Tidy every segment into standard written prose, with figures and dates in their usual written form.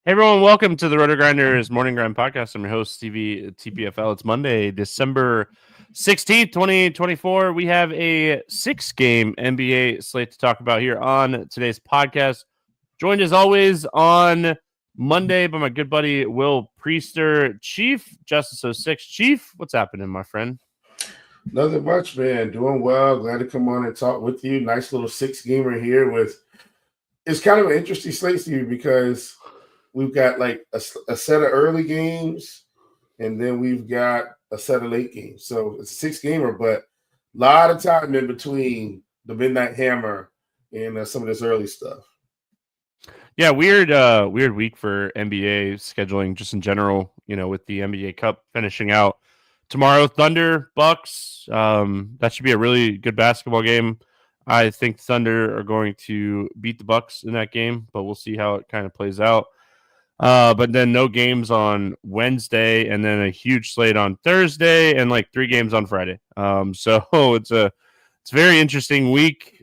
Hey everyone, welcome to the RotoGrinders Morning Grind podcast. I'm your host, Stevietpfl. It's Monday, December 16th, 2024. We have a 6-game NBA slate to talk about here on today's podcast. Joined as always on Monday by my good buddy Will Priester, ChiefJustice06. Chief, what's happening, my friend? Nothing much, man. Doing well. Glad to come on and talk with you. Nice little 6-gamer here with. It's kind of an interesting slate, Steve, because we've got like a set of early games, and then we've got a set of late games. So it's a 6-gamer, but a lot of time in between the Midnight Hammer and some of this early stuff. Yeah, weird week for NBA scheduling just in general, with the NBA Cup finishing out tomorrow. Thunder, Bucks, that should be a really good basketball game. I think Thunder are going to beat the Bucks in that game, but we'll see how it kind of plays out. But then no games on Wednesday, and then a huge slate on Thursday, and like 3 games on Friday. So it's a very interesting week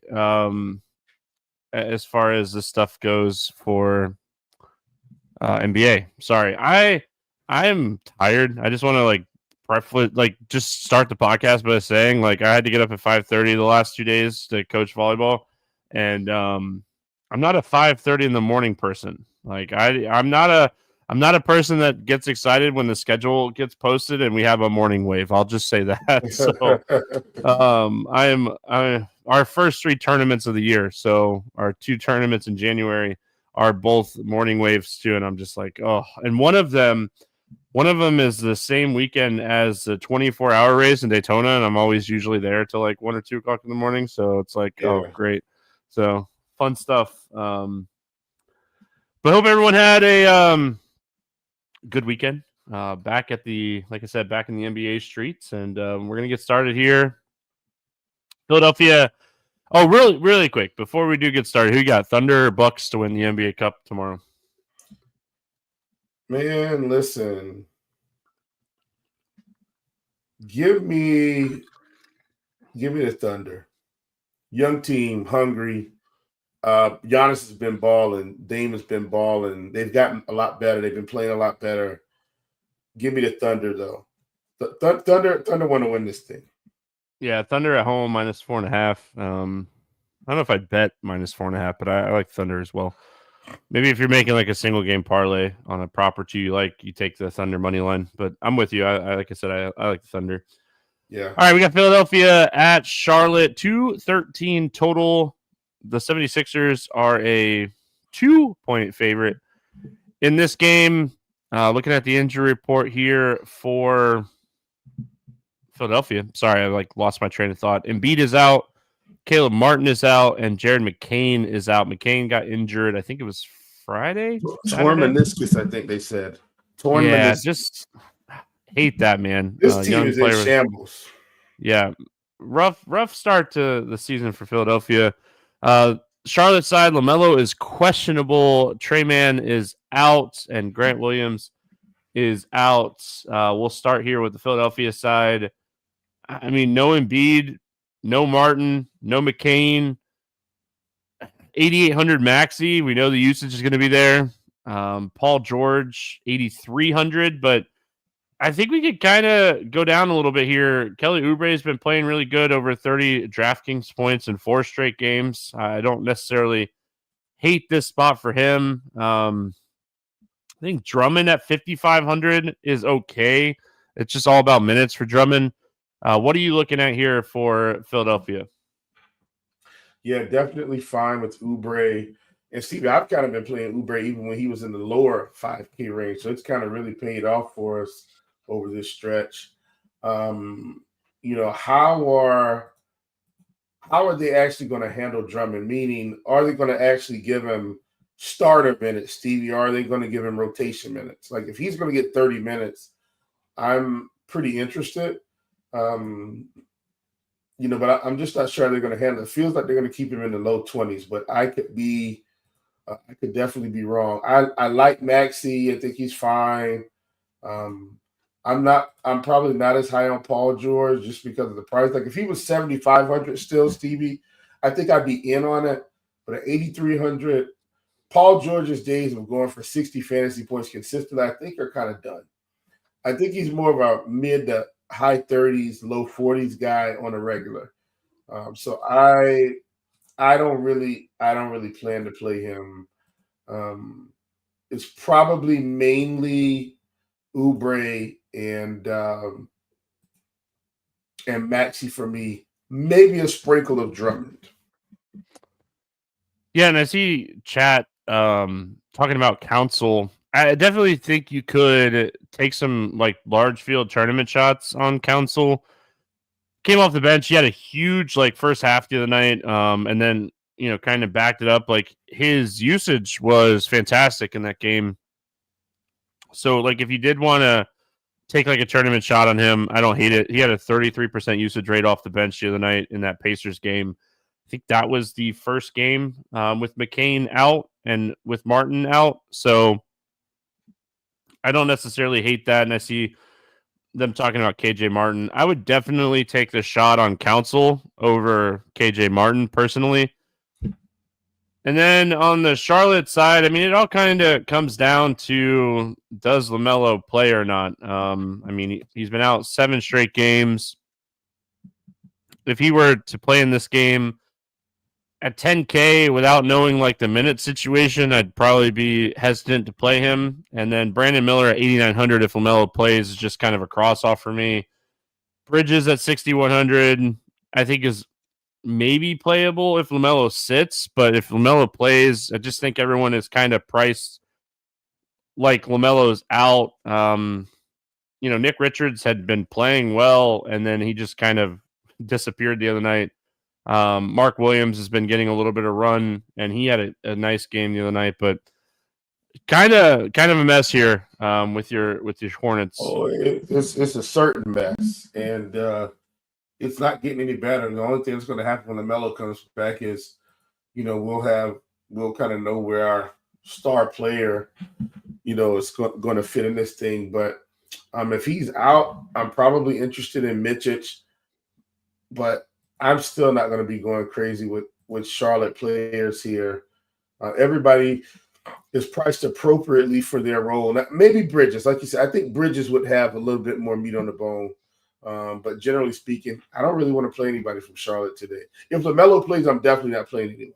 as far as this stuff goes for NBA. Sorry, I am tired. I just want to just start the podcast by saying I had to get up at 5:30 the last 2 days to coach volleyball, and I'm not a 5:30 in the morning person. I'm not a person that gets excited when the schedule gets posted and we have a morning wave. I'll just say that. So our first 3 tournaments of the year. So our 2 tournaments in January are both morning waves too. And I'm just like, oh, and one of them is the same weekend as the 24-hour race in Daytona. And I'm always usually there till 1 or 2 o'clock in the morning. So it's oh, great. So fun stuff. But hope everyone had a good weekend. Back at back in the NBA streets, and we're gonna get started here. Philadelphia. Oh, really, really quick before we do get started, who you got? Thunder or Bucks to win the NBA Cup tomorrow? Man, listen. Give me the Thunder. Young team, hungry. Giannis has been balling. Dame has been balling. They've gotten a lot better. They've been playing a lot better. Give me the Thunder, though. Thunder want to win this thing. Yeah, Thunder at home -4.5. I don't know if I'd bet -4.5, but I like Thunder as well. Maybe if you're making a single game parlay on a prop or two you take the Thunder money line. But I'm with you. I like I said, I like the Thunder. Yeah. All right, we got Philadelphia at Charlotte, 213 total. The 76ers are a 2-point favorite in this game. Looking at the injury report here for Philadelphia. Sorry, I lost my train of thought. Embiid is out. Caleb Martin is out, and Jared McCain is out. McCain got injured. I think it was Friday. Torn meniscus, I think they said. Torn meniscus. Just hate that, man. This team is in shambles. Yeah, rough start to the season for Philadelphia. Charlotte side, LaMelo is questionable. Trey Mann is out, and Grant Williams is out. We'll start here with the Philadelphia side. I mean, no Embiid, no Martin, no McCain. 8,800 Maxey. We know the usage is going to be there. Paul George, 8,300, but I think we could kind of go down a little bit here. Kelly Oubre has been playing really good, over 30 DraftKings points in 4 straight games. I don't necessarily hate this spot for him. I think Drummond at 5,500 is okay. It's just all about minutes for Drummond. What are you looking at here for Philadelphia? Yeah, definitely fine with Oubre. And Steve, I've kind of been playing Oubre even when he was in the lower 5K range. So it's kind of really paid off for us over this stretch. How are they actually going to handle Drummond? Meaning, are they going to actually give him starter minutes, Stevie? Or are they going to give him rotation minutes? If he's going to get 30 minutes, I'm pretty interested. But I'm just not sure they're going to handle it. It feels like they're going to keep him in the low 20s, but I could definitely be wrong. I like Maxey. I think he's fine. I'm probably not as high on Paul George just because of the price. If he was 7,500 still, Stevie, I think I'd be in on it. But at 8,300, Paul George's days of going for 60 fantasy points consistently, I think, are kind of done. I think he's more of a mid to high 30s, low 40s guy on a regular. So I don't really plan to play him. It's probably mainly Oubre and Maxey for me. Maybe a sprinkle of Drummond. Yeah, and I see chat talking about Council. I definitely think you could take some like large field tournament shots on Council. Came off the bench. He had a huge like first half the other night, and then kind of backed it up. Like his usage was fantastic in that game. So like if you did want to take like a tournament shot on him, I don't hate it. He had a 33% usage rate off the bench the other night in that Pacers game. I think that was the first game with McCain out and with Martin out. So I don't necessarily hate that. And I see them talking about KJ Martin. I would definitely take the shot on Council over KJ Martin personally. And then on the Charlotte side, I mean, it all kind of comes down to does LaMelo play or not? I mean, he's been out 7 straight games. If he were to play in this game at 10K without knowing like the minute situation, I'd probably be hesitant to play him. And then Brandon Miller at 8,900 if LaMelo plays is just kind of a cross off for me. Bridges at 6,100, I think is maybe playable if LaMelo sits, but if LaMelo plays, I just think everyone is kind of priced like LaMelo's out. Nick Richards had been playing well, and then he just kind of disappeared the other night. Mark Williams has been getting a little bit of run, and he had a nice game the other night, but kind of a mess here with your Hornets. Oh, it's a certain mess, and it's not getting any better. The only thing that's going to happen when LaMelo comes back is, we'll kind of know where our star player, is going to fit in this thing. But if he's out, I'm probably interested in Mitchich, but I'm still not going to be going crazy with Charlotte players here. Everybody is priced appropriately for their role. Now, maybe Bridges, like you said, I think Bridges would have a little bit more meat on the bone. But generally speaking, I don't really want to play anybody from Charlotte today. If LaMelo plays, I'm definitely not playing anyone.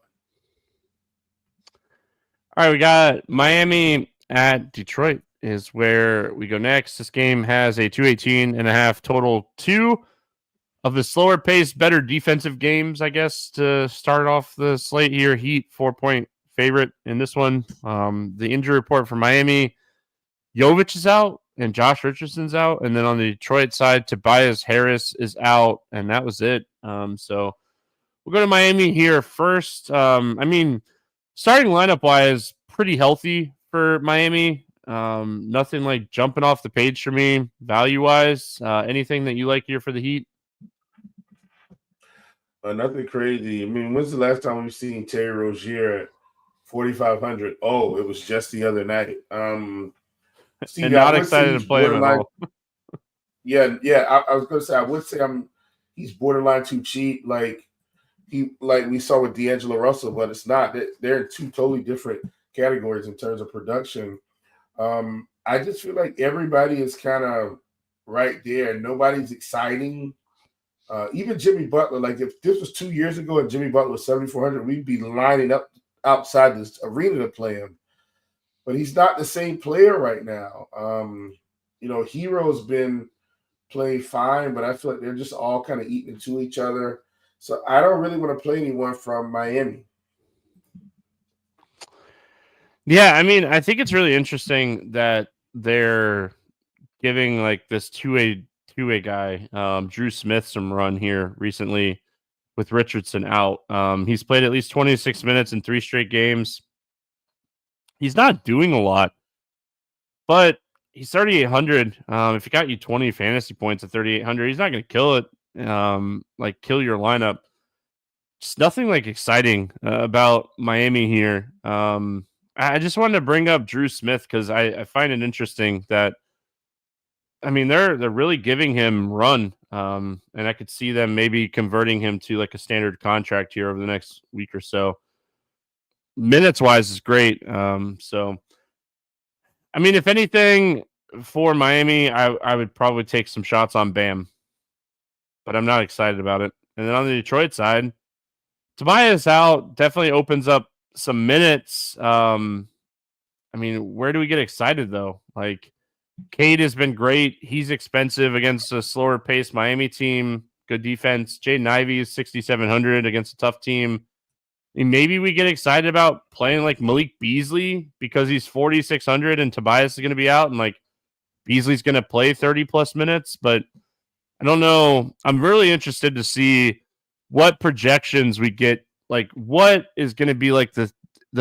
All right, we got Miami at Detroit is where we go next. This game has a 218.5 total. 2 of the slower paced, better defensive games, I guess, to start off the slate here. Heat 4-point favorite in this one. The injury report for Miami, Jovic is out and Josh Richardson's out. And then on the Detroit side, Tobias Harris is out, and that was it. So we'll go to Miami here first. I mean, starting lineup wise, pretty healthy for Miami. Nothing like jumping off the page for me value wise. Anything that you like here for the Heat? Nothing crazy. I mean, when's the last time we've seen Terry Rozier at 4,500? Oh, it was just the other night. Steve, and not excited to play him at all. Yeah. I was going to say, I would say he's borderline too cheap. Like we saw with D'Angelo Russell, but it's not. They're in 2 totally different categories in terms of production. I just feel like everybody is kind of right there. Nobody's exciting. Even Jimmy Butler, like if this was 2 years ago and Jimmy Butler was 7,400, we'd be lining up outside this arena to play him. But he's not the same player right now. Hero's been playing fine, but I feel like they're just all kind of eating into each other. So I don't really want to play anyone from Miami. Yeah, I mean, I think it's really interesting that they're giving like this two-way guy, Drew Smith, some run here recently with Richardson out. He's played at least 26 minutes in 3 straight games. He's not doing a lot, but he's 3,800. If he got you 20 fantasy points at 3,800, he's not going to kill it. Kill your lineup. Just nothing like exciting about Miami here. I just wanted to bring up Drew Smith because I find it interesting that, I mean, they're really giving him run, and I could see them maybe converting him to like a standard contract here over the next week or so. minutes wise is great. So I mean, if anything for Miami, I would probably take some shots on Bam, but I'm not excited about it. And then on the Detroit side, Tobias out definitely opens up some minutes. I mean, where do we get excited though? Like, Cade has been great. He's expensive against a slower paced Miami team. Good defense. Jaden Ivey is 6,700 against a tough team. I mean, maybe we get excited about playing like Malik Beasley because he's 4,600 and Tobias is going to be out, and like Beasley's going to play 30 plus minutes. But I don't know. I'm really interested to see what projections we get. Like, what is going to be like the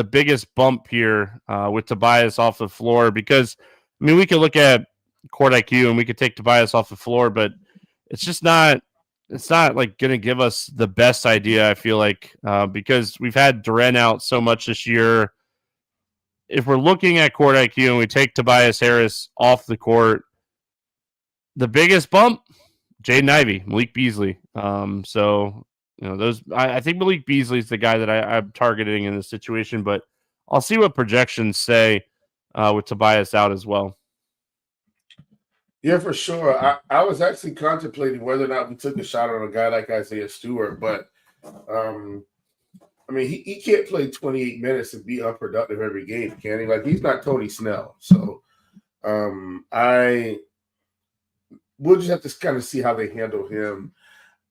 biggest bump here with Tobias off the floor? Because I mean, we could look at court IQ and we could take Tobias off the floor, but it's just not. It's not like going to give us the best idea. I feel like because we've had Duren out so much this year. If we're looking at court IQ and we take Tobias Harris off the court, the biggest bump, Jaden Ivey, Malik Beasley. So those. I think Malik Beasley is the guy that I'm targeting in this situation, but I'll see what projections say with Tobias out as well. Yeah, for sure. I was actually contemplating whether or not we took a shot on a guy like Isaiah Stewart, but I mean, he can't play 28 minutes and be unproductive every game, can he? Like, he's not Tony Snell. So we'll just have to kind of see how they handle him.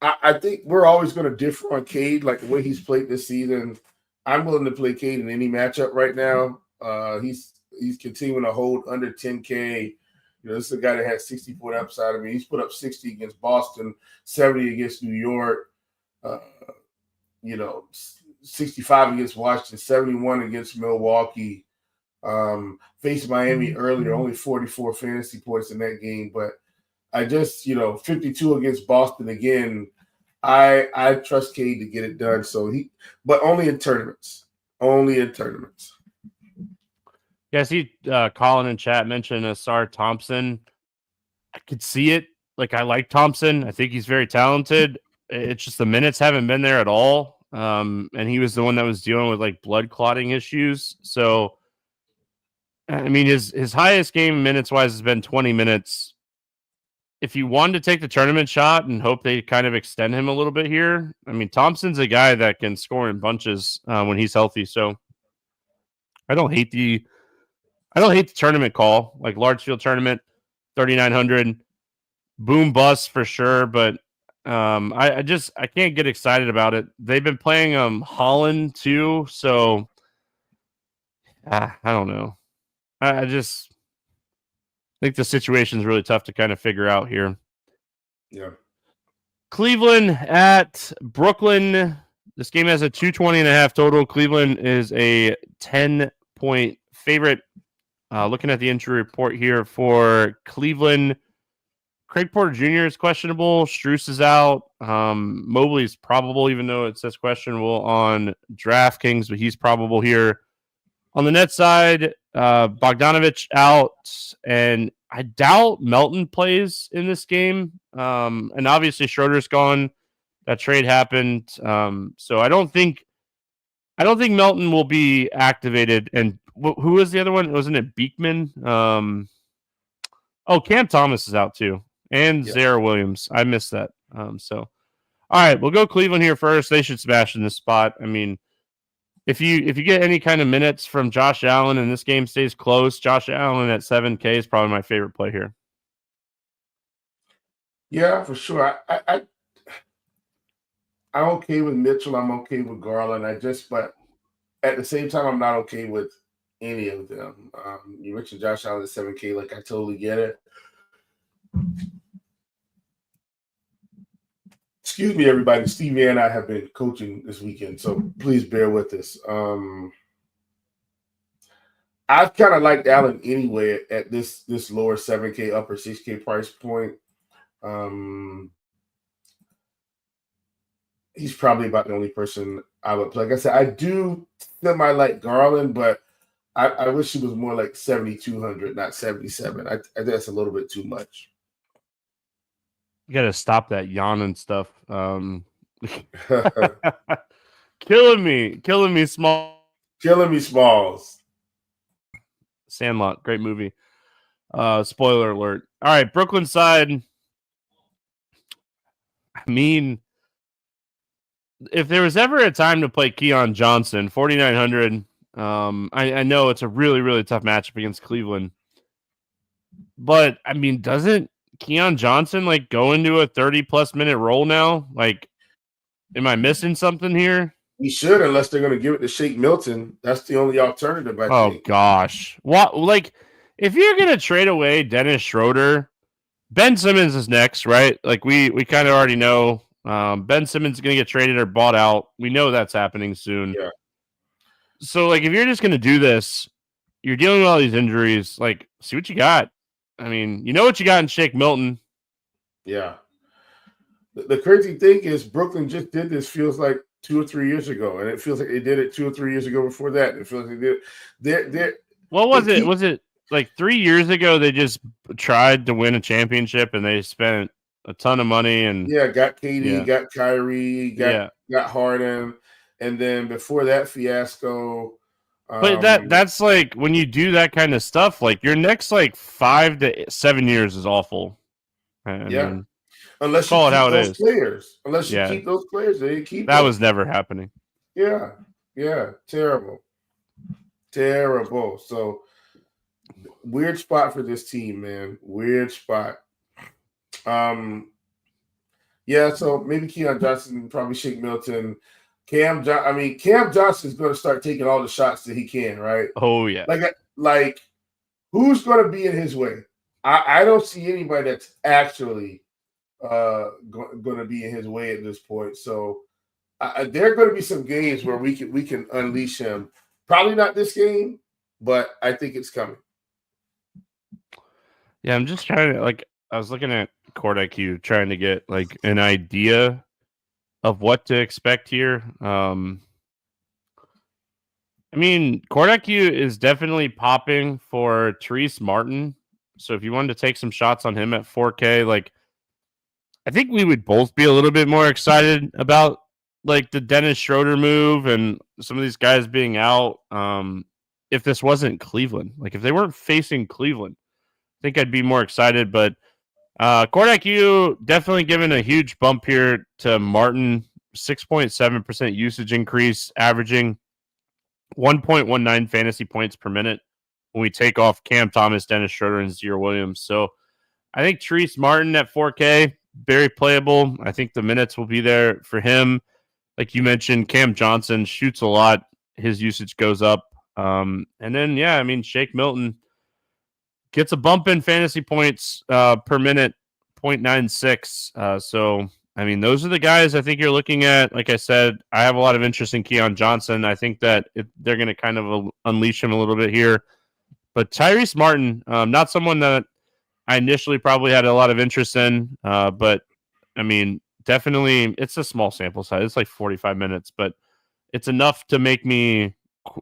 I think we're always going to differ on Cade, like the way he's played this season. I'm willing to play Cade in any matchup right now. He's continuing to hold under 10K. This is a guy that has 60-foot upside. I mean, he's put up 60 against Boston, 70 against New York, 65 against Washington, 71 against Milwaukee. Faced Miami earlier, only 44 fantasy points in that game. But I just, 52 against Boston again. I trust Cade to get it done. But only in tournaments. Only in tournaments. Yeah, I see Colin in chat mentioned Asar Thompson. I could see it. Like, I like Thompson. I think he's very talented. It's just the minutes haven't been there at all. And he was the one that was dealing with like blood clotting issues. So, I mean, his highest game minutes wise has been 20 minutes. If you wanted to take the tournament shot and hope they kind of extend him a little bit here, I mean, Thompson's a guy that can score in bunches when he's healthy. So, I don't hate the tournament call, like large field tournament, 3,900, boom bust for sure. But I can't get excited about it. They've been playing Holland too, so I don't know. I just think the situation is really tough to kind of figure out here. Yeah. Cleveland at Brooklyn. This game has a 220.5 total. Cleveland is a 10-point favorite. Looking at the injury report here for Cleveland, Craig Porter Jr. is questionable. Strus is out. Mobley's probable, even though it says questionable on DraftKings, but he's probable here. On the net side, Bogdanovich out, and I doubt Melton plays in this game. And obviously Schroeder's gone. That trade happened. So I don't think Melton will be activated. And who was the other one? Wasn't it Beekman? Cam Thomas is out too, and Zaire Williams. I missed that. All right, we'll go Cleveland here first. They should smash in this spot. I mean, if you get any kind of minutes from Josh Allen and this game stays close, Josh Allen at 7K is probably my favorite play here. Yeah, for sure. I'm okay with Mitchell. I'm okay with Garland. But at the same time, I'm not okay with any of them. You mentioned Josh Allen at 7K. Like, I totally get it. Excuse me, everybody. Stevie and I have been coaching this weekend, so please bear with us. I've kind of liked Allen anyway at this lower 7K, upper 6K price point. He's probably about the only person I would play. Like I said, I do semi like Garland, but I wish he was more like 7,200, not 77. I think that's a little bit too much. You got to stop that yawning stuff. Killing me small. Killing me, Smalls. Sandlot, great movie. Spoiler alert. All right, Brooklyn side. I mean, if there was ever a time to play Keon Johnson, 4,900. I know it's a really, really tough matchup against Cleveland. But I mean, doesn't Keon Johnson like go into a 30+ minute role now? Like, am I missing something here? He should, unless they're going to give it to Shake Milton. That's the only alternative, I Oh think. gosh. What, like, if you're gonna trade away Dennis Schroeder, Ben Simmons is next, right? Like we kind of already know. Ben Simmons is gonna get traded or bought out. We know that's happening soon. Yeah. So like if you're just gonna do this, you're dealing with all these injuries, like see what you got. I mean, you know what you got in Shake Milton. Yeah. The crazy thing is Brooklyn just did this, feels like 2 or 3 years ago, and it feels like they did it 2 or 3 years ago before that. It feels like they did. What was it? Was it like 3 years ago they just tried to win a championship and they spent a ton of money and got KD, got Kyrie, got Harden, and then before that fiasco. But that's like when you do that kind of stuff, like your next like 5 to 7 years is awful. I mean, unless you keep those players. Unless you keep those players, they keep that was never happening. Yeah. Terrible. So weird spot for this team, man. Weird spot. So maybe Keon Johnson, probably Shake Milton. Cam Johnson is going to start taking all the shots that he can, right? Oh yeah. Like who's going to be in his way? I don't see anybody that's actually going to be in his way at this point. So there are going to be some games where we can unleash him. Probably not this game, but I think it's coming. Yeah, I'm just trying to I was looking at Court IQ, trying to get like an idea of what to expect here. I mean, Court IQ is definitely popping for Therese Martin. So if you wanted to take some shots on him at 4K, like I think we would both be a little bit more excited about like the Dennis Schroeder move and some of these guys being out. If this wasn't Cleveland, like if they weren't facing Cleveland, I think I'd be more excited. But Court IQ definitely given a huge bump here to Martin, 6.7% usage increase, averaging 1.19 fantasy points per minute when we take off Cam Thomas, Dennis Schroeder, and Zero Williams. So I think Therese Martin at 4K, very playable. I think the minutes will be there for him. Like you mentioned, Cam Johnson shoots a lot. His usage goes up. And then, I mean, Shake Milton gets a bump in fantasy points per minute, 0.96. So, I mean, those are the guys I think you're looking at. Like I said, I have a lot of interest in Keon Johnson. I think that they're going to kind of unleash him a little bit here. But Tyrese Martin, not someone that I initially probably had a lot of interest in. But, I mean, definitely it's a small sample size. It's like 45 minutes, but it's enough to make me,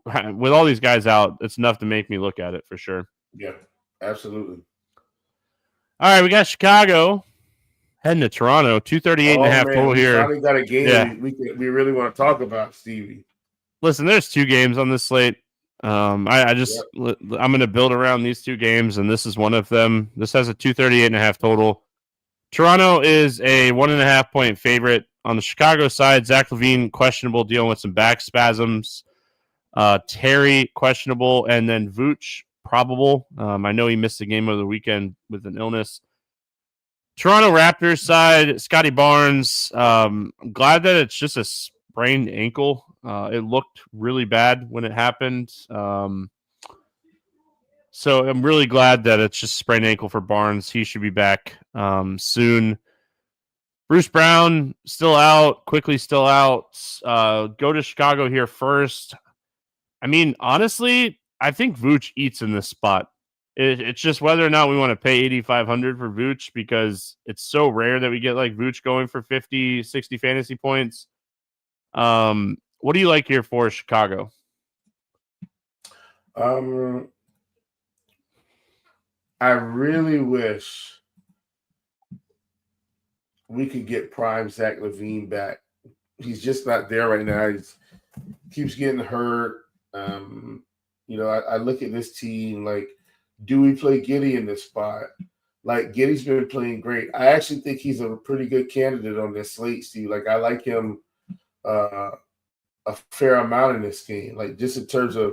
with all these guys out, it's enough to make me look at it for sure. Yeah, absolutely. All right, we got Chicago heading to Toronto, 238.5 total here. Finally got a game we really want to talk about, Stevie. Listen, there's 2 games on this slate. I'm going to build around these 2 games, and this is one of them. This has a 238.5 total. Toronto is a 1.5 point favorite. On the Chicago side, Zach LaVine questionable, dealing with some back spasms. Terry questionable, and then Vooch probable. I know he missed the game of the weekend with an illness. Toronto Raptors side, Scotty Barnes. I'm glad that it's just a sprained ankle. It looked really bad when it happened. So I'm really glad that it's just sprained ankle for Barnes. He should be back soon. Bruce Brown still out. Quickly still out. Go to Chicago here first. I mean, honestly, I think Vooch eats in this spot. It's just whether or not we want to pay $8,500 for Vooch, because it's so rare that we get like Vooch going for 50, 60 fantasy points. What do you like here for Chicago? I really wish we could get prime Zach LaVine back. He's just not there right now. He keeps getting hurt. I look at this team like, do we play Giddey in this spot? Like, Giddey's been playing great. I actually think he's a pretty good candidate on this slate, Steve. Like, I like him a fair amount in this game, like just in terms of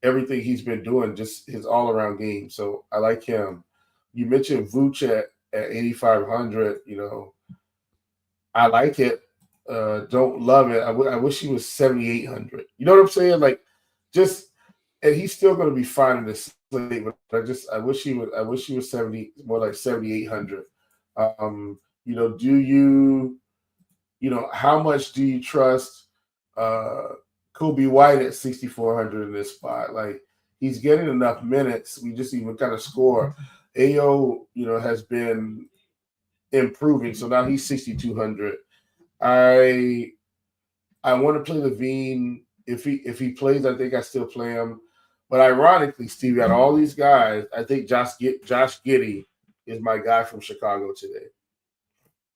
everything he's been doing, just his all-around game. So I like him. You mentioned Vooch at 8,500. I like it. Don't love it. I wish he was 7,800. You know what I'm saying? Like, and he's still going to be fine in this slate. But I wish he was 70, more like 7,800. How much do you trust Kobe White at 6,400 in this spot? Like, he's getting enough minutes. We just even kind of score. Ayo, has been improving, so now he's 6,200. I want to play Levine. If he plays, I think I still play him. But ironically, Stevie, out of all these guys, I think Josh Giddey is my guy from Chicago today.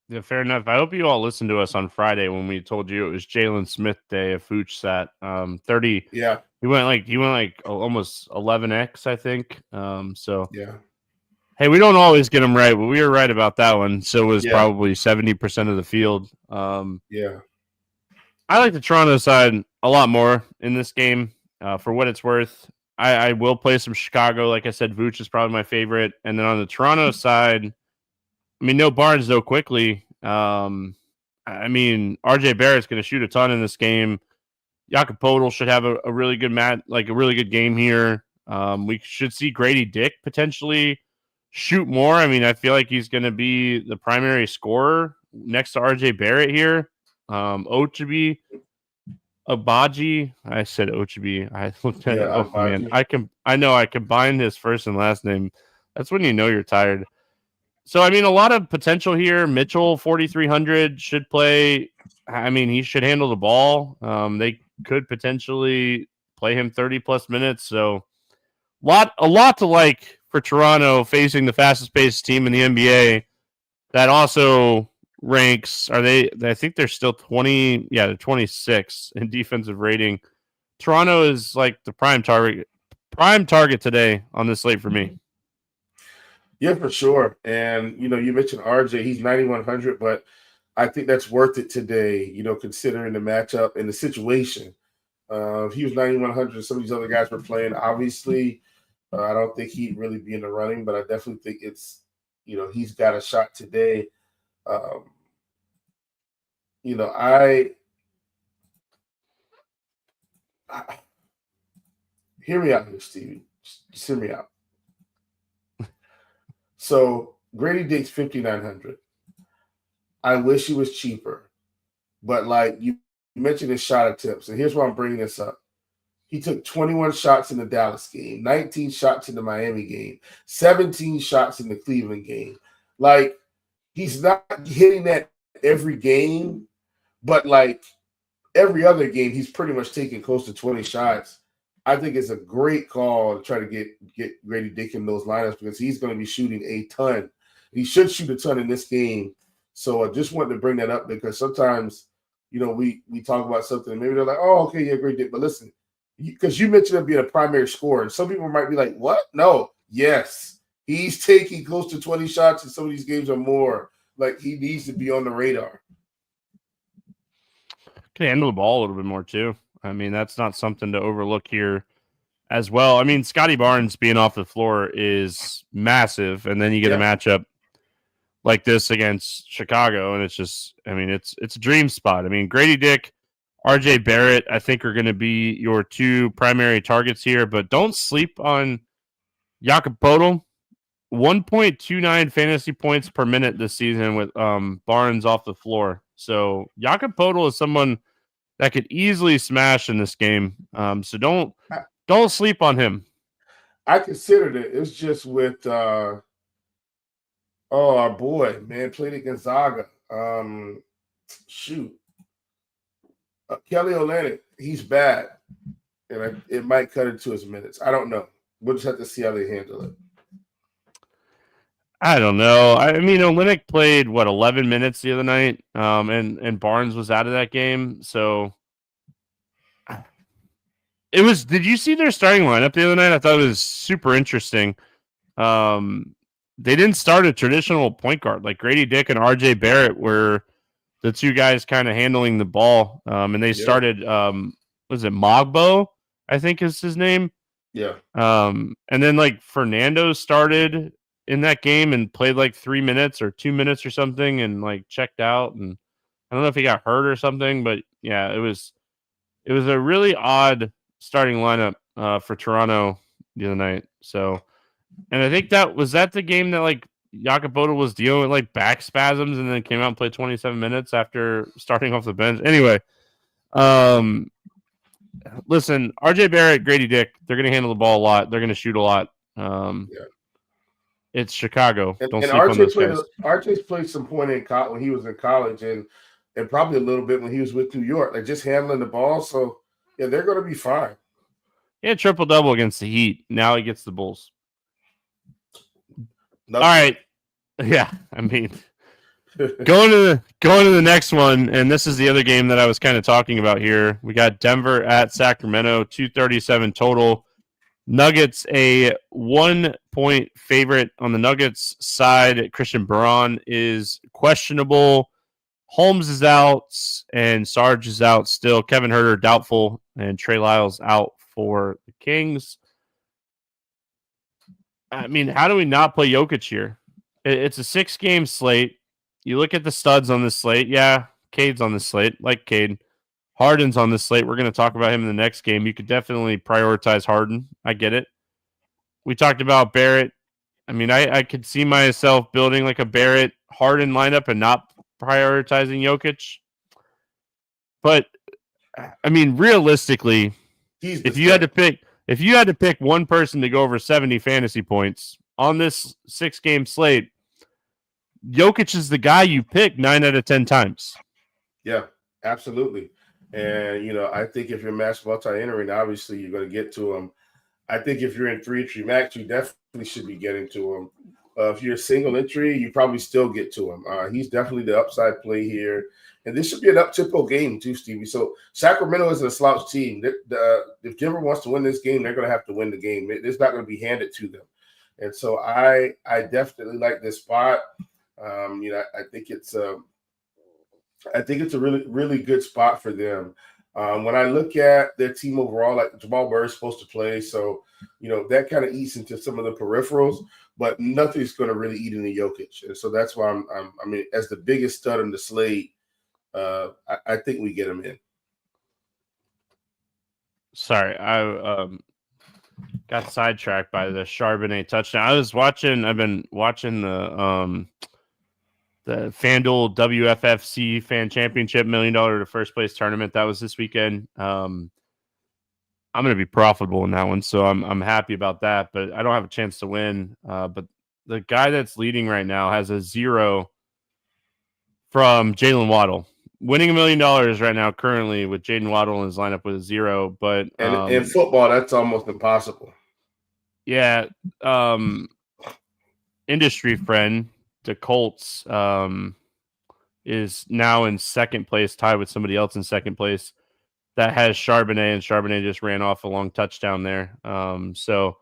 Yeah, fair enough. I hope you all listened to us on Friday when we told you it was Jalen Smith day if Vooch sat 30. Yeah, he went like almost 11x, I think. Yeah. Hey, we don't always get them right, but we were right about that one. So was probably 70% of the field. Yeah. I like the Toronto side a lot more in this game. For what it's worth, I will play some Chicago. Like I said, Vooch is probably my favorite. And then on the Toronto side, I mean, no Barnes, no Quickly. RJ Barrett's going to shoot a ton in this game. Jakob Poeltl should have a really good a really good game here. We should see Grady Dick potentially shoot more. I mean, I feel like he's going to be the primary scorer next to RJ Barrett here. Ochibi, Abaji. I said Ochibi. I looked at it. Oh Abaji. man, I combined his first and last name. That's when you know you're tired. So, I mean, a lot of potential here. Mitchell, 4,300, should play. I mean, he should handle the ball. They could potentially play him 30-plus minutes. So, a lot to like for Toronto facing the fastest-paced team in the NBA that also ranks. I think they're still 20. Yeah, they're 26 in defensive rating. Toronto is like the prime target today on this slate for me. Yeah, for sure. And, you mentioned RJ, he's 9,100, but I think that's worth it today, considering the matchup and the situation. If he was 9,100, some of these other guys were playing. Obviously, I don't think he'd really be in the running, but I definitely think it's, he's got a shot today. Hear me out here, Stevie. Just hear me out. So Grady Dick's 5,900. I wish he was cheaper, but like you mentioned his shot attempts, and here's why I'm bringing this up. He took 21 shots in the Dallas game, 19 shots in the Miami game, 17 shots in the Cleveland game. Like, he's not hitting that every game, but like every other game, he's pretty much taking close to 20 shots. I think it's a great call to try to get Grady Dick in those lineups because he's going to be shooting a ton. He should shoot a ton in this game. So I just wanted to bring that up because sometimes, we talk about something and maybe they're like, oh, okay, yeah, Grady Dick. But listen, because you mentioned him being a primary scorer, and some people might be like, what? No. Yes. He's taking close to 20 shots in some of these games or more. Like, he needs to be on the radar. Can handle the ball a little bit more, too. I mean, that's not something to overlook here as well. I mean, Scotty Barnes being off the floor is massive, and then you get a matchup like this against Chicago, and it's just, I mean, it's a dream spot. I mean, Grady Dick, RJ Barrett, I think are going to be your two primary targets here, but don't sleep on Jakob Poeltl. 1.29 fantasy points per minute this season with Barnes off the floor. So Jakob Poeltl is someone that could easily smash in this game. So don't sleep on him. I considered it. It's just with our boy, man, played at Gonzaga. Kelly Olynyk, he's bad. And it might cut into his minutes. I don't know. We'll just have to see how they handle it. I don't know. I mean, Olynyk played 11 minutes the other night, and Barnes was out of that game. So It was. Did you see their starting lineup the other night? I thought it was super interesting. They didn't start a traditional point guard. Like Grady Dick and RJ Barrett were the two guys kind of handling the ball. And they started, was it Mogbo? I think is his name. Yeah. And then like Fernando started in that game and played like 3 minutes or 2 minutes or something and like checked out. And I don't know if he got hurt or something, but yeah, it was a really odd starting lineup for Toronto the other night. So, and I think that the game that like Jakob Poeltl was dealing with like back spasms and then came out and played 27 minutes after starting off the bench. Anyway, listen, RJ Barrett, Grady Dick, they're going to handle the ball a lot. They're going to shoot a lot. It's Chicago. Don't sleep on those guys. RJ's played some point when he was in college and probably a little bit when he was with New York, like just handling the ball. So, yeah, they're going to be fine. Yeah, triple-double against the Heat. Now he gets the Bulls. Nothing. All right. Yeah, I mean, going to the next one, and this is the other game that I was kind of talking about here. We got Denver at Sacramento, 237 total. Nuggets a 1-point favorite on the Nuggets side. Christian Braun is questionable. Holmes is out, and Sarge is out still. Kevin Huerter doubtful, and Trey Lyles out for the Kings. I mean, how do we not play Jokic here? It's a 6-game slate. You look at the studs on this slate. Yeah, Cade's on this slate. Like Cade. Harden's on this slate. We're going to talk about him in the next game. You could definitely prioritize Harden. I get it. We talked about Barrett. I mean, I could see myself building like a Barrett Harden lineup and not prioritizing Jokic. But I mean, realistically, if you had to pick one person to go over 70 fantasy points on this 6-game slate, Jokic is the guy you pick 9 out of 10 times. Yeah, absolutely. And, I think if you're mass multi-entering, obviously you're going to get to him. I think if you're in 3-entry max, you definitely should be getting to him. If you're a single entry, you probably still get to him. He's definitely the upside play here. And this should be an up-tempo game too, Stevie. So Sacramento isn't a slouch team. If Denver wants to win this game, they're going to have to win the game. It's not going to be handed to them. And so I definitely like this spot. I think it's a really, really good spot for them. When I look at their team overall, like Jamal Murray is supposed to play, so that kind of eats into some of the peripherals, but nothing's going to really eat into Jokic, and so that's why I mean, as the biggest stud on the slate, I think we get him in. Sorry, I got sidetracked by the Charbonnet touchdown. I've been watching the FanDuel WFFC Fan Championship $1 million to first place tournament. That was this weekend. I'm going to be profitable in that one, so I'm happy about that. But I don't have a chance to win. But the guy that's leading right now has a 0 from Jalen Waddle. Winning $1 million right now currently with Jaden Waddle in his lineup with a 0. But in football, that's almost impossible. Yeah. Industry friend, the Colts, is now in second place, tied with somebody else in second place that has Charbonnet, and Charbonnet just ran off a long touchdown there. So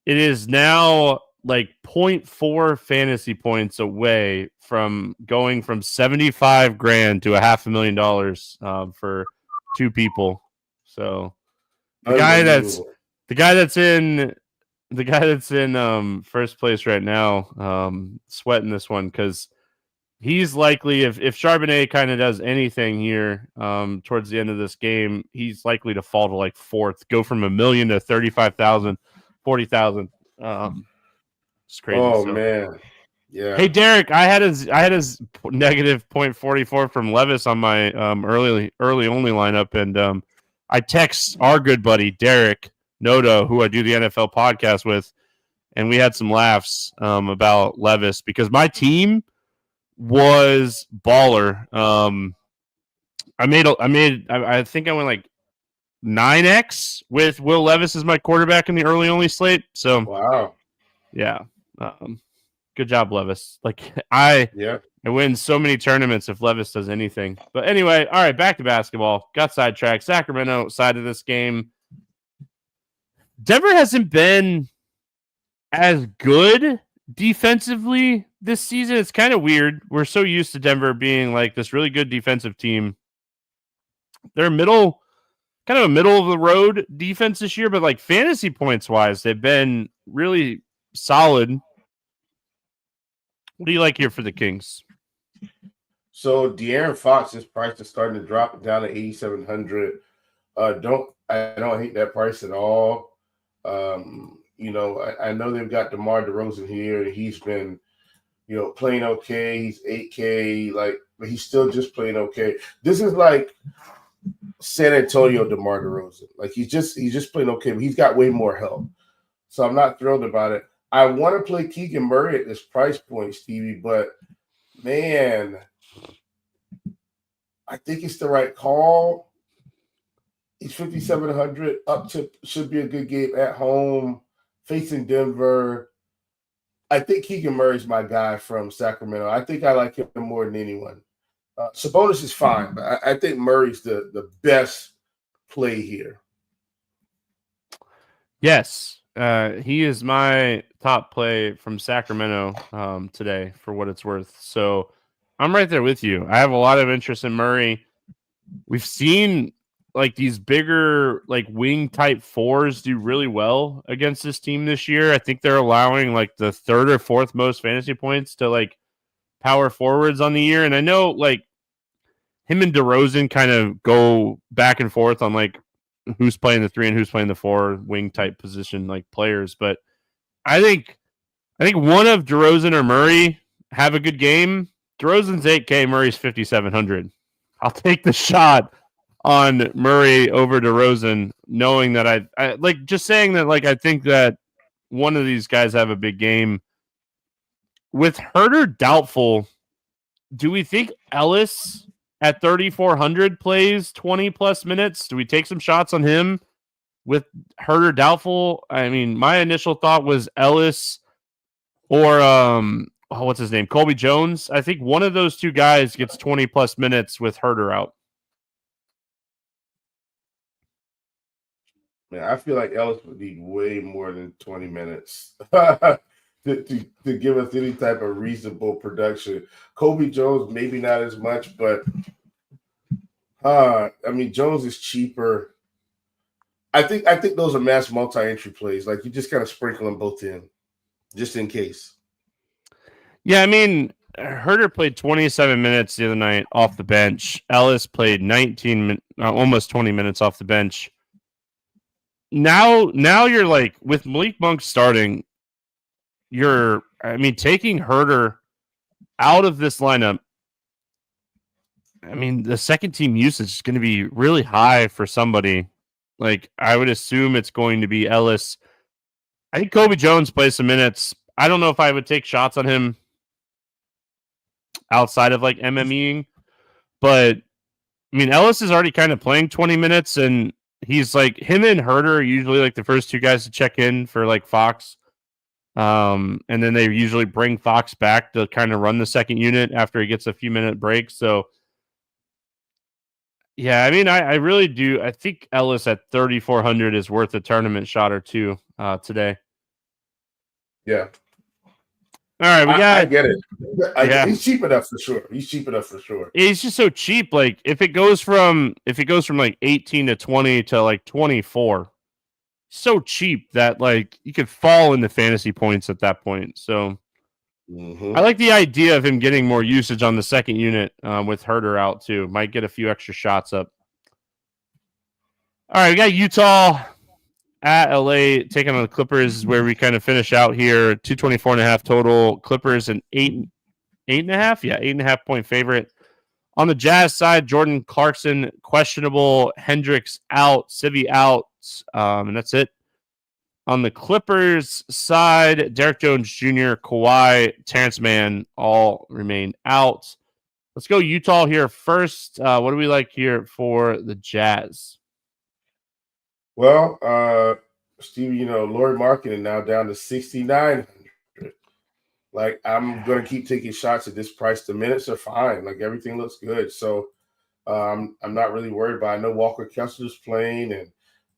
it is now like 0.4 fantasy points away from going from $75,000 to $500,000 for two people. So the guy that's in first place right now, sweating this one because he's likely, if Charbonnet kind of does anything here towards the end of this game, he's likely to fall to like fourth, go from $1 million to 35,000, 40,000. It's crazy. Oh man, yeah. Hey Derek, I had his negative 0.44 from Levis on my early only lineup, and I text our good buddy Derek Noto, who I do the NFL podcast with, and we had some laughs about Levis because my team was baller. I think I went like 9x with Will Levis as my quarterback in the early only slate. So wow, yeah, good job, Levis. Like I win so many tournaments if Levis does anything. But anyway, all right, back to basketball. Got sidetracked. Sacramento side of this game. Denver hasn't been as good defensively this season. It's kind of weird. We're so used to Denver being like this really good defensive team. They're kind of a middle of the road defense this year, but like fantasy points wise, they've been really solid. What do you like here for the Kings? So De'Aaron Fox's price is starting to drop down to 8,700. I don't hate that price at all. I know they've got DeMar DeRozan here, and he's been, playing okay. He's 8K, but he's still just playing okay. This is like San Antonio DeMar DeRozan. Like he's just playing okay, but he's got way more help. So I'm not thrilled about it. I want to play Keegan Murray at this price point, Stevie, but man, I think it's the right call. He's 5,700 up to, should be a good game at home, facing Denver. I think Keegan Murray's my guy from Sacramento. I think I like him more than anyone. Sabonis is fine, but I think Murray's the best play here. Yes, he is my top play from Sacramento today, for what it's worth. So I'm right there with you. I have a lot of interest in Murray. We've seen like these bigger like wing type fours do really well against this team this year. I think they're allowing like the third or fourth most fantasy points to like power forwards on the year. And I know like him and DeRozan kind of go back and forth on like who's playing the 3 and who's playing the 4 wing type position like players. But I think one of DeRozan or Murray have a good game. DeRozan's 8K, Murray's 5,700. I'll take the shot on Murray over DeRozan, knowing that I like just saying that like I think that one of these guys have a big game. With Herter doubtful, do we think Ellis at 3,400 plays 20 plus minutes? Do we take some shots on him with Herter doubtful? I mean, my initial thought was Ellis or what's his name? Colby Jones. I think one of those two guys gets 20 plus minutes with Herter out. Man, I feel like Ellis would need way more than 20 minutes to give us any type of reasonable production. Colby Jones, maybe not as much, but Jones is cheaper. I think those are mass multi-entry plays. Like you just kind of sprinkle them both in, just in case. Yeah, I mean, Herter played 27 minutes the other night off the bench. Ellis played 19, almost 20 minutes off the bench. Now you're like with Malik Monk starting, taking Herter out of this lineup. I mean, the second team usage is going to be really high for somebody. Like I would assume it's going to be Ellis. I think Colby Jones plays some minutes. I don't know if I would take shots on him outside of like MMEing, but I mean, Ellis is already kind of playing 20 minutes and he's like him and Herter are usually like the first two guys to check in for like Fox. And then they usually bring Fox back to kind of run the second unit after he gets a few minute break. So yeah, I mean, I really do. I think Ellis at 3,400 is worth a tournament shot or two today. Yeah. All right, I get it. He's cheap enough for sure. He's just so cheap. Like if it goes from like 18 to 20 to like 24, so cheap that like you could fall into fantasy points at that point. So I like the idea of him getting more usage on the second unit with Herter out too. Might get a few extra shots up. All right, we got Utah at LA taking on the Clippers, where we kind of finish out here. 224.5 total. Clippers an 8.5. Yeah, 8.5 point favorite. On the Jazz side, Jordan Clarkson questionable, Hendricks out, Sivy out, and that's it. On the Clippers side, Derek Jones Jr., Kawhi, Terrence Mann all remain out. Let's go Utah here first. What do we like here for the Jazz? Well, Stevie, Lauri Markkanen now down to 6,900. Like, I'm going to keep taking shots at this price. The minutes are fine. Like, everything looks good. So, I'm not really worried about it. I know Walker Kessler's playing, and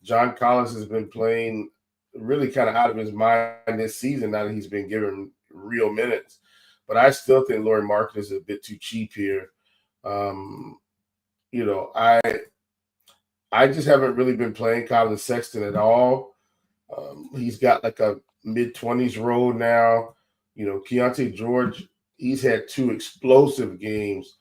John Collins has been playing really kind of out of his mind this season now that he's been given real minutes. But I still think Lauri Markkanen is a bit too cheap here. I just haven't really been playing Colin Sexton at all. He's got like a mid-20s role now. Keontae George, he's had 2 explosive games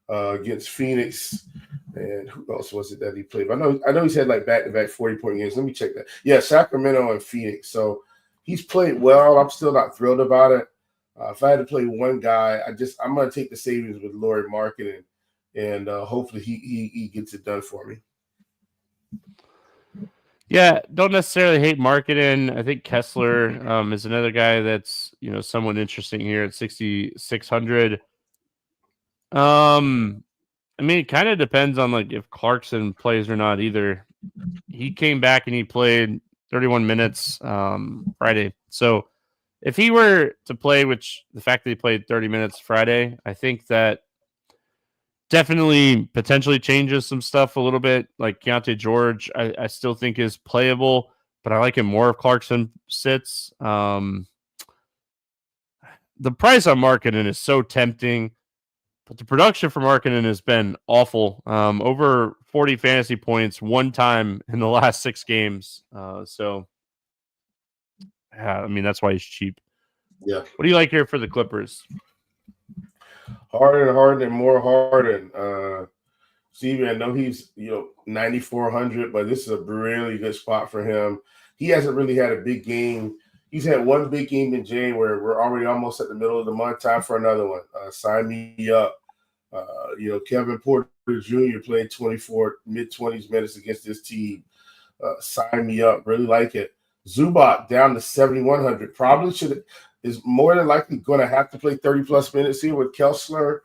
against Phoenix. And who else was it that he played? I know he's had like back-to-back 40-point games. Let me check that. Yeah, Sacramento and Phoenix. So he's played well. I'm still not thrilled about it. If I had to play one guy, I'm going to take the savings with Lauri Markkanen, and hopefully he gets it done for me. Yeah, don't necessarily hate Markkanen. I think Kessler is another guy that's somewhat interesting here at 6,600. I mean, it kind of depends on like if Clarkson plays or not either. He came back and he played 31 minutes Friday. So if he were to play, which the fact that he played 30 minutes Friday, I think that definitely potentially changes some stuff a little bit. Like Keontae George, I still think is playable, but I like him more if Clarkson sits. The price on Markkanen is so tempting, but the production for Markkanen has been awful. Over 40 fantasy points one time in the last 6 games. So, yeah, I mean, that's why he's cheap. Yeah. What do you like here for the Clippers? Harden, and more Harden. Stevie, I know he's 9,400, but this is a really good spot for him. He hasn't really had a big game. He's had one big game in January. We're already almost at the middle of the month. Time for another one. Sign me up. Kevin Porter Jr. played 24 mid-20s minutes against this team. Sign me up. Really like it. Zubac down to 7,100. Probably is more than likely going to have to play 30-plus minutes here with Kessler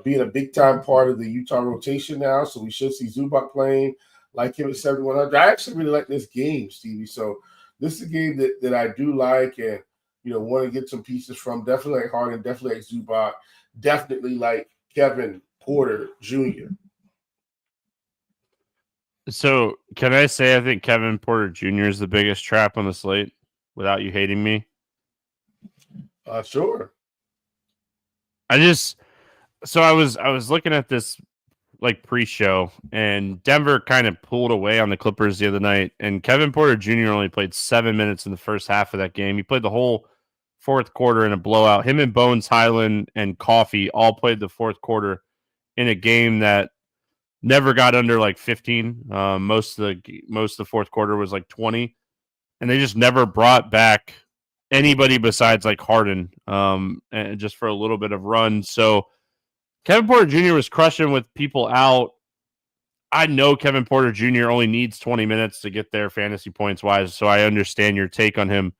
being a big-time part of the Utah rotation now. So we should see Zubac playing like him at 7,100. I actually really like this game, Stevie. So this is a game that I do like and, want to get some pieces from. Definitely like Harden, definitely like Zubac, definitely like Kevin Porter Jr. So can I say I think Kevin Porter Jr. is the biggest trap on the slate without you hating me? Sure. I was looking at this like pre-show, and Denver kind of pulled away on the Clippers the other night, and Kevin Porter Jr. only played 7 minutes in the first half of that game. He played the whole fourth quarter in a blowout. Him and Bones Highland and Coffee all played the fourth quarter in a game that never got under like 15. Most of the fourth quarter was like 20, and they just never brought back anybody besides like Harden, and just for a little bit of run. So Kevin Porter Jr. was crushing with people out. I know Kevin Porter Jr. only needs 20 minutes to get there fantasy points wise, so I understand your take on him.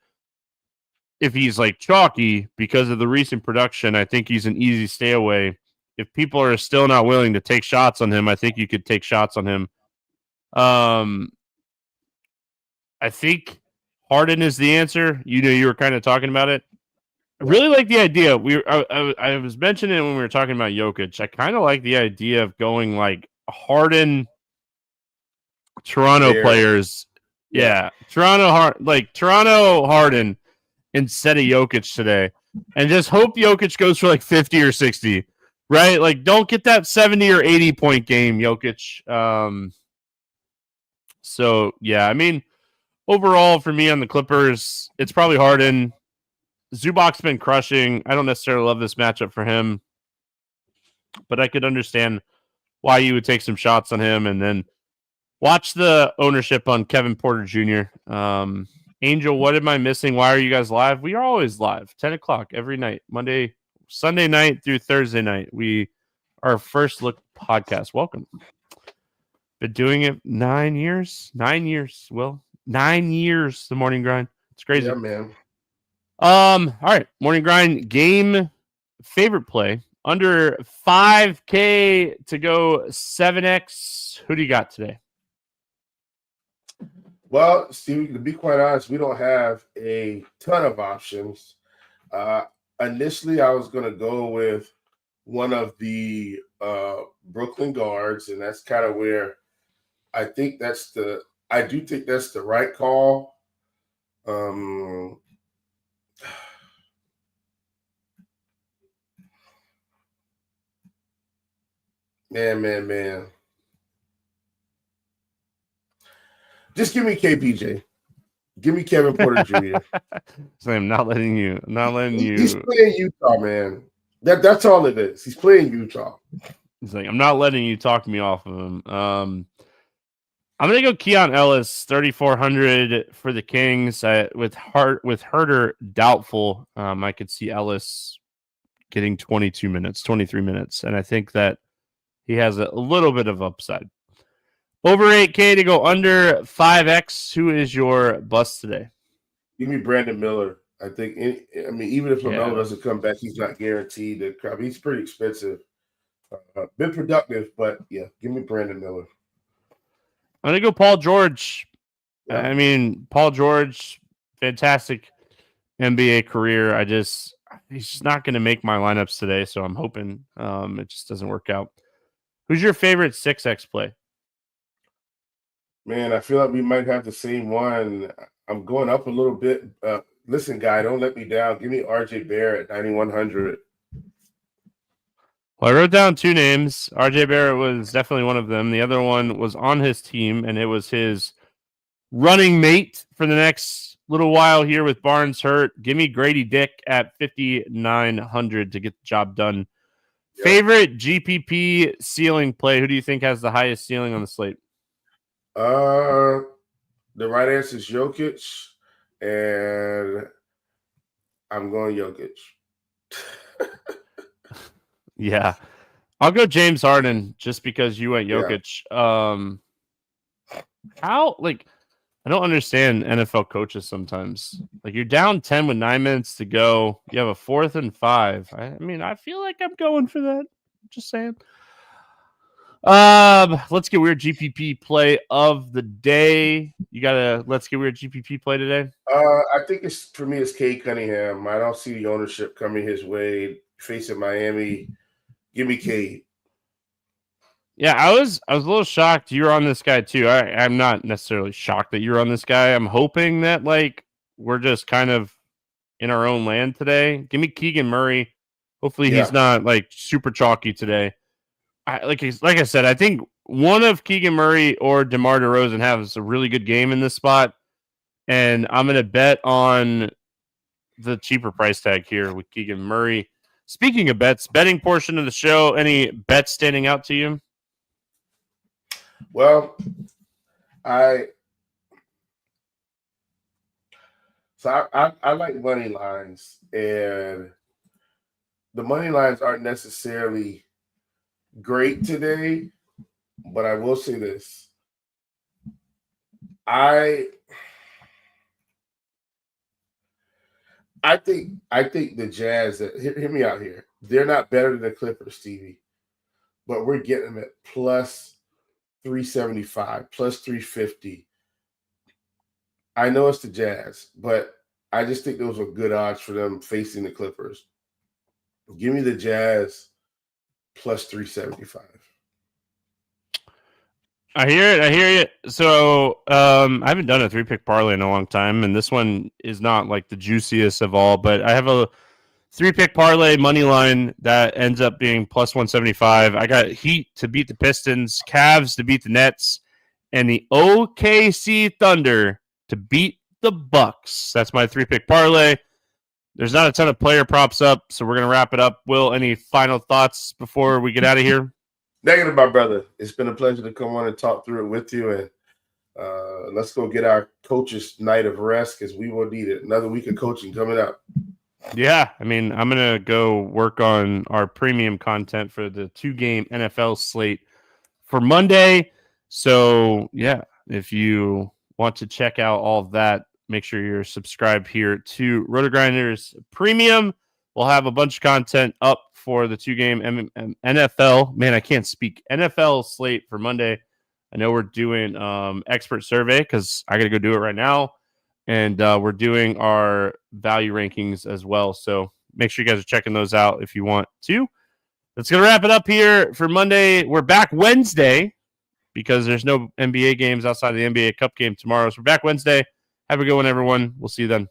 If he's like chalky because of the recent production, I think he's an easy stay away. If people are still not willing to take shots on him, I think you could take shots on him. I think Harden is the answer. You were kind of talking about it. I really like the idea. I was mentioning it when we were talking about Jokic. I kind of like the idea of going like Harden, Toronto players. Yeah. Toronto Harden instead of Jokic today. And just hope Jokic goes for like 50 or 60. Right? Like, don't get that 70 or 80 point game, Jokic. So, yeah, I mean, overall for me on the Clippers, it's probably Harden. Zubac's been crushing. I don't necessarily love this matchup for him, but I could understand why you would take some shots on him and then watch the ownership on Kevin Porter Jr. Angel, what am I missing? Why are you guys live? We are always live, 10 o'clock every night, Sunday night through Thursday night. Our first look podcast. Welcome. Been doing it 9 years. 9 years. Well, 9 years. The morning grind. It's crazy. Yeah, man. All right. Morning grind game. Favorite play under 5K to go 7X. Who do you got today? Well, Steve, to be quite honest, we don't have a ton of options. Initially, I was going to go with one of the Brooklyn guards, and that's kind of where I do think that's the right call. Um, man. Just give me KPJ. Give me Kevin Porter Jr. So I'm not letting you. He's playing Utah, man. That's all it is. He's playing Utah. He's like, I'm not letting you talk me off of him. I'm gonna go Keon Ellis, 3,400 for the Kings. With Herter doubtful, I could see Ellis getting 22 minutes, 23 minutes, and I think that he has a little bit of upside. Over 8K to go under 5X. Who is your bust today? Give me Brandon Miller. I think. Even if LaMelo doesn't come back, he's not guaranteed to come. He's pretty expensive. Been productive, but yeah, give me Brandon Miller. I'm gonna go Paul George. Yeah. Paul George, fantastic NBA career. he's just not gonna make my lineups today, so I'm hoping it just doesn't work out. Who's your favorite 6X play? Man, I feel like we might have the same one. I'm going up a little bit. Listen, guy, don't let me down. Give me RJ Barrett at 9,100. Well, I wrote down two names. RJ Barrett was definitely one of them. The other one was on his team, and it was his running mate for the next little while here with Barnes hurt. Give me Grady Dick at 5,900 to get the job done. Yep. Favorite GPP ceiling play? Who do you think has the highest ceiling on the slate? The right answer is Jokic, and I'm going Jokic. Yeah. I'll go James Harden just because you went Jokic. Yeah. I don't understand NFL coaches sometimes. Like, you're down 10 with 9 minutes to go. You have a 4th and 5. I feel like I'm going for that. Just saying. Let's get weird GPP play of the day. You got a let's get weird GPP play today? I think for me, it's Cade Cunningham. I don't see the ownership coming his way. Facing Miami, give me Cade. Yeah, I was a little shocked you're on this guy too. I'm not necessarily shocked that you're on this guy. I'm hoping that we're just kind of in our own land today. Give me Keegan Murray. Hopefully he's not super chalky today. Like I said, I think one of Keegan Murray or DeMar DeRozan has a really good game in this spot, and I'm going to bet on the cheaper price tag here with Keegan Murray. Speaking of bets, betting portion of the show, any bets standing out to you? Well, I like money lines, and the money lines aren't necessarily great today, but I will say this. I think the Jazz, hear me out here. They're not better than the Clippers, Stevie, but we're getting them at plus 375, plus 350. I know it's the Jazz, but I just think those are good odds for them facing the Clippers. Give me the Jazz plus 375. I hear you. So I haven't done a 3-pick parlay in a long time, and this one is not like the juiciest of all, but I have a 3-pick parlay money line that ends up being plus 175. I got Heat to beat the Pistons, Cavs to beat the Nets, and the OKC Thunder to beat the Bucks. That's my 3-pick parlay. There's not a ton of player props up, so we're going to wrap it up. Will, any final thoughts before we get out of here? Negative, my brother. It's been a pleasure to come on and talk through it with you, and let's go get our coaches' night of rest because we will need it. Another week of coaching coming up. Yeah, I'm going to go work on our premium content for the 2-game NFL slate for Monday. So, yeah, if you want to check out all of that, make sure you're subscribed here to RotoGrinders Premium. We'll have a bunch of content up for the 2-game NFL. Man, I can't speak. NFL slate for Monday. I know we're doing expert survey because I got to go do it right now. And we're doing our value rankings as well. So make sure you guys are checking those out if you want to. That's going to wrap it up here for Monday. We're back Wednesday because there's no NBA games outside of the NBA Cup game tomorrow. So we're back Wednesday. Have a good one, everyone. We'll see you then.